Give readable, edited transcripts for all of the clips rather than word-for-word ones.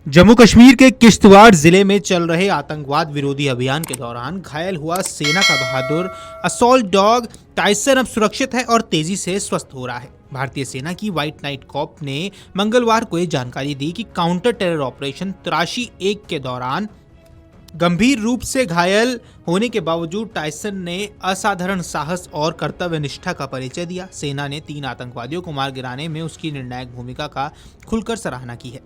जम्मू कश्मीर के किश्तवाड़ जिले में चल रहे आतंकवाद विरोधी अभियान के दौरान घायल हुआ सेना का बहादुर असॉल्ट डॉग टाइसन अब सुरक्षित है और तेजी से स्वस्थ हो रहा है। भारतीय सेना की व्हाइट नाइट कॉर्प ने मंगलवार को ये जानकारी दी कि काउंटर टेरर ऑपरेशन तराशी 1 के दौरान गंभीर रूप से घायल होने के बावजूद टाइसन ने असाधारण साहस और कर्तव्य निष्ठा का परिचय दिया। सेना ने 3 आतंकवादियों को मार गिराने में उसकी निर्णायक भूमिका का खुलकर सराहना की है।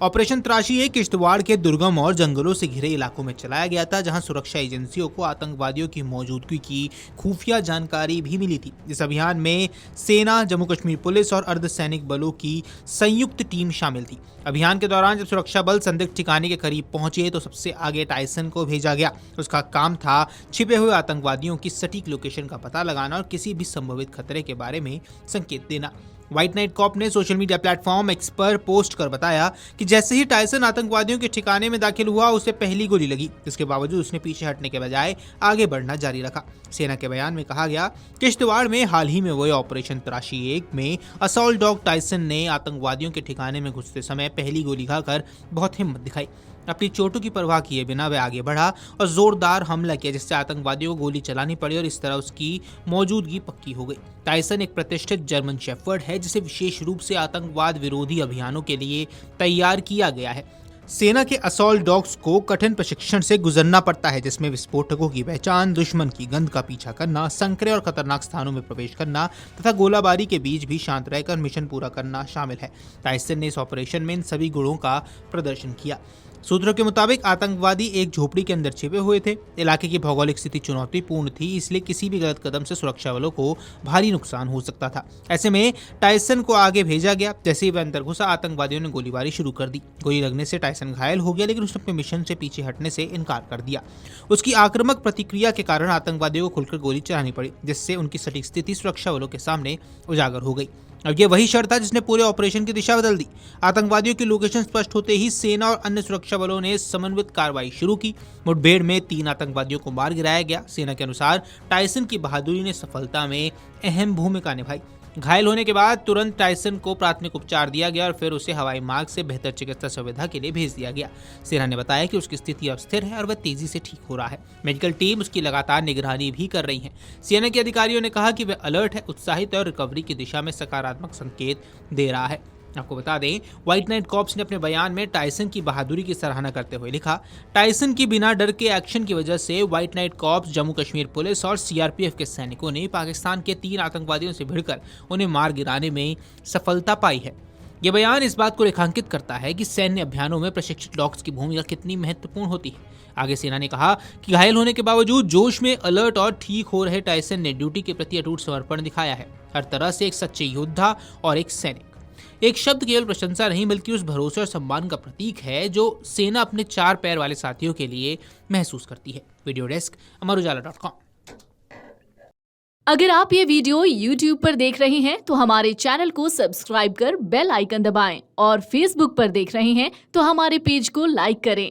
ऑपरेशन तराशी 1 किश्तवाड़ के दुर्गम और जंगलों से घिरे इलाकों में चलाया गया था, जहां सुरक्षा एजेंसियों को आतंकवादियों की मौजूदगी की खुफिया जानकारी भी मिली थी। इस अभियान में सेना, जम्मू कश्मीर पुलिस और अर्धसैनिक बलों की संयुक्त टीम शामिल थी। अभियान के दौरान जब सुरक्षा बल संदिग्ध ठिकाने के करीब पहुंचे तो सबसे आगे टाइसन को भेजा गया। उसका काम था छिपे हुए आतंकवादियों की सटीक लोकेशन का पता लगाना और किसी भी संभावित खतरे के बारे में संकेत देना। व्हाइट नाइट कॉर्प ने सोशल मीडिया प्लेटफॉर्म एक्स पर पोस्ट कर बताया कि जैसे ही टाइसन आतंकवादियों के ठिकाने में दाखिल हुआ, उसे पहली गोली लगी। इसके बावजूद उसने पीछे हटने के बजाय आगे बढ़ना जारी रखा। सेना के बयान में कहा गया, किश्तवाड़ में हाल ही में हुए ऑपरेशन तराशी 1 में असॉल्ट डॉग टाइसन ने आतंकवादियों के ठिकाने में घुसते समय पहली गोली खाकर बहुत हिम्मत दिखाई। अपनी चोटों की परवाह किए बिना वह आगे बढ़ा और जोरदार हमला किया, जिससे आतंकवादियों को गोली चलानी पड़ी और इस तरह उसकी मौजूदगी पक्की हो गई। टाइसन एक प्रतिष्ठित जर्मन शेफर्ड है, जिसे विशेष रूप से आतंकवाद विरोधी अभियानों के लिए तैयार किया गया है। सेना के असॉल्ट डॉग्स को कठिन प्रशिक्षण से गुजरना पड़ता है, जिसमें विस्फोटकों की पहचान, दुश्मन की गंध का पीछा करना, संकरे और खतरनाक स्थानों में प्रवेश करना तथा गोलाबारी के बीच भी शांत रहकर मिशन पूरा करना शामिल है। टाइसन ने इस ऑपरेशन में इन सभी गुणों का प्रदर्शन किया। सूत्रों के मुताबिक आतंकवादी एक झोपड़ी के अंदर छिपे हुए थे। इलाके की भौगोलिक स्थिति चुनौतीपूर्ण थी, इसलिए किसी भी गलत कदम से सुरक्षा बलों को भारी नुकसान हो सकता था। ऐसे में टाइसन को आगे भेजा गया। जैसे ही वह अंदर घुसा, आतंकवादियों ने गोलीबारी शुरू कर दी। गोली लगने से टाइसन घायल हो गया, लेकिन उसने अपने मिशन से पीछे हटने से इनकार कर दिया। उसकी आक्रामक प्रतिक्रिया के कारण आतंकवादियों को खुलकर गोली चलानी पड़ी, जिससे उनकी सटीक स्थिति सुरक्षा बलों के सामने उजागर हो गई। अब ये वही शर्त था जिसने पूरे ऑपरेशन की दिशा बदल दी। आतंकवादियों की लोकेशन स्पष्ट होते ही सेना और अन्य सुरक्षा बलों ने समन्वित कार्रवाई शुरू की। मुठभेड़ में 3 आतंकवादियों को मार गिराया गया। सेना के अनुसार टाइसन की बहादुरी ने सफलता में अहम भूमिका निभाई। घायल होने के बाद तुरंत टाइसन को प्राथमिक उपचार दिया गया और फिर उसे हवाई मार्ग से बेहतर चिकित्सा सुविधा के लिए भेज दिया गया। सेना ने बताया कि उसकी स्थिति अब स्थिर है और वह तेजी से ठीक हो रहा है। मेडिकल टीम उसकी लगातार निगरानी भी कर रही है। सेना के अधिकारियों ने कहा कि वह अलर्ट है, उत्साहित है और रिकवरी की दिशा में सकारात्मक संकेत दे रहा है। आपको बता दें, व्हाइट नाइट कॉर्प्स ने अपने बयान में टाइसन की बहादुरी की सराहना करते हुए लिखा, टाइसन की बिना डर के एक्शन की वजह से white night corps, Jammu Kashmir police और सीआरपीएफ के सैनिकों ने पाकिस्तान के 3 आतंकवादियों से भिड़कर उन्हें मार गिराने में सफलता पाई है। यह बयान इस बात को रेखांकित करता है कि सैन्य अभियानों में प्रशिक्षित डॉग्स की भूमिका कितनी महत्वपूर्ण होती है। आगे सेना ने कहा कि घायल होने के बावजूद जोश में, अलर्ट और ठीक हो रहे टाइसन ने ड्यूटी के प्रति अटूट समर्पण दिखाया है। हर तरह से एक सच्चे योद्धा और एक सैनिक। एक शब्द केवल प्रशंसा नहीं, बल्कि उस भरोसे और सम्मान का प्रतीक है जो सेना अपने 4 पैर वाले साथियों के लिए महसूस करती है। वीडियो डेस्क अमरुजाला.com। अगर आप ये वीडियो YouTube पर देख रहे हैं तो हमारे चैनल को सब्सक्राइब कर बेल आइकन दबाएं और Facebook पर देख रहे हैं तो हमारे पेज को लाइक करें।